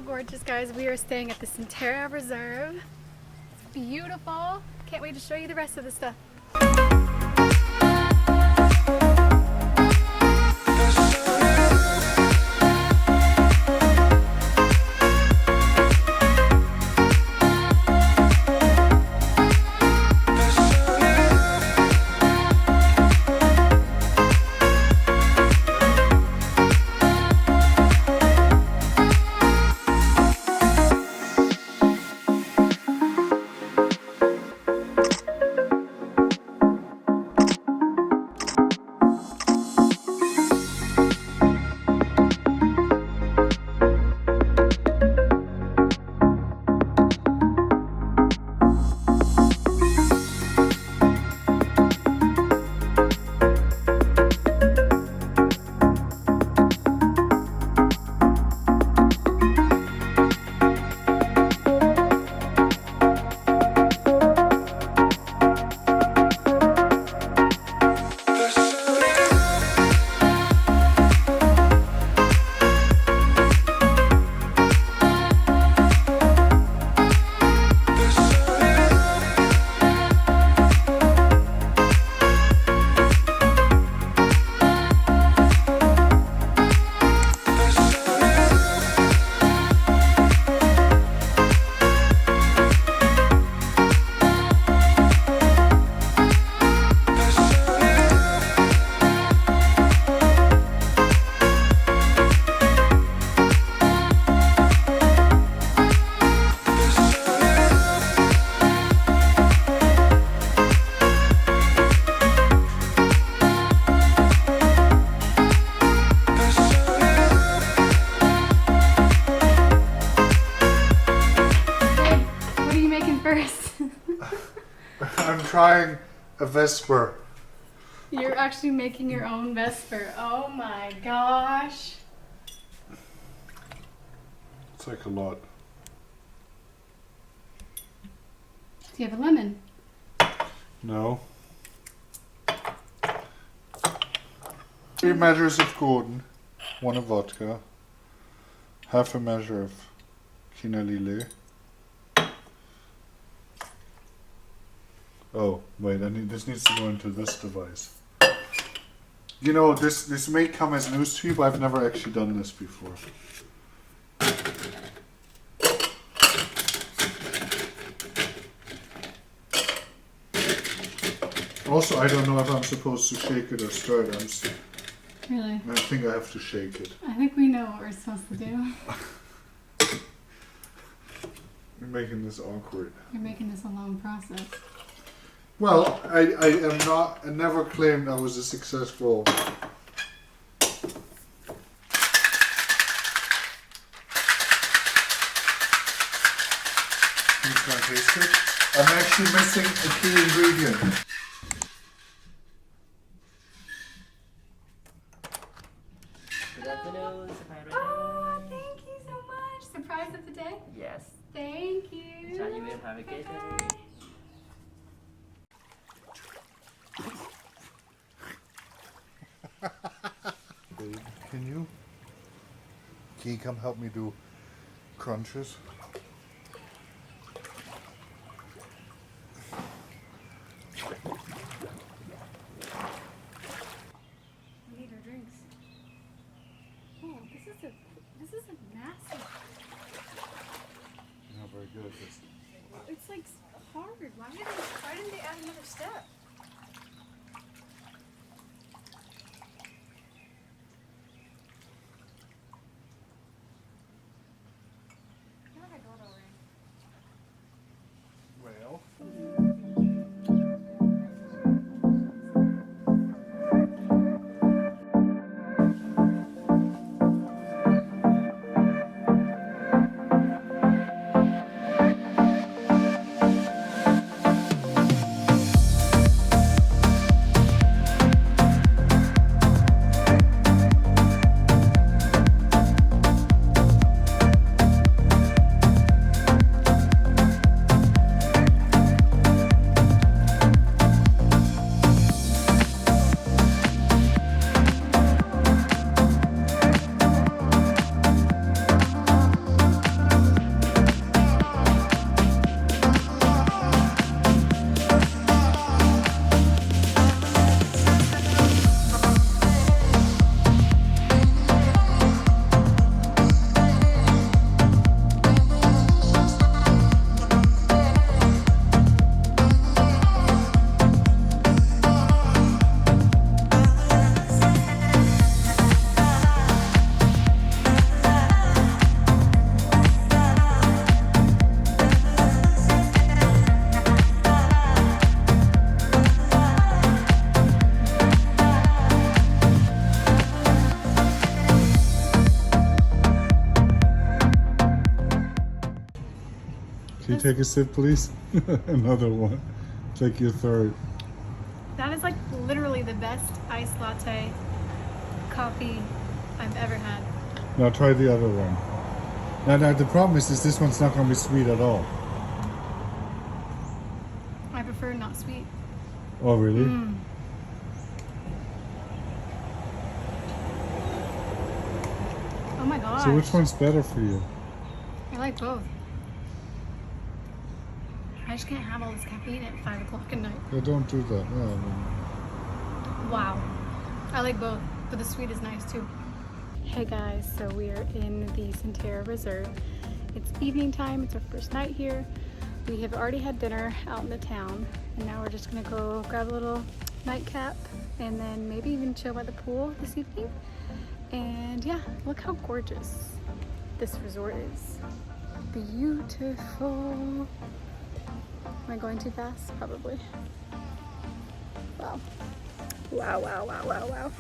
so gorgeous, guys. We are staying at the Centara Reserve. It's beautiful. Can't wait to show you the rest of the stuff. First. I'm trying a Vesper. You're actually making your own Vesper. Oh my gosh. It's like a lot. Do you have a lemon? No. 3 measures of Gordon, 1 of vodka, half a measure of quinolile. Oh, wait, this needs to go into this device. You know, this may come as news to you, but I've never actually done this before. Also, I don't know if I'm supposed to shake it or stir it. Really? I think I have to shake it. I think we know what we're supposed to do. You're making this awkward. You're making this a long process. Well, I never claimed I was a successful. Can you try and taste it? I'm actually missing a key ingredient. Good afternoon, Centara Oh, Reserve. thank you so much. Surprise of the day? Yes. Thank you. Chat you will have a good day. Babe, can you come help me do crunches? We need our drinks. Oh, this is a massive. Not very good. It's like hard. Why didn't they add another step? God, is, take a sip, please? Another one. Take your third. that is like literally the best iced latte coffee I've ever had. Now try the other one. Now the problem is this one's not going to be sweet at all. I prefer not sweet. Oh, really? Oh my gosh. So which one's better for you? I like both. I just can't have all this caffeine at 5 o'clock at night. Yeah, don't do that. Yeah, Wow. I like both, but the sweet is nice too. Hey guys, so we are in the Centara Reserve. It's evening time, it's our first night here. We have already had dinner out in the town, and now we're just gonna go grab a little nightcap and then maybe even chill by the pool this evening. And yeah, look how gorgeous this resort is. Beautiful. Am I going too fast? Probably. Wow. Wow, wow, wow, wow, wow.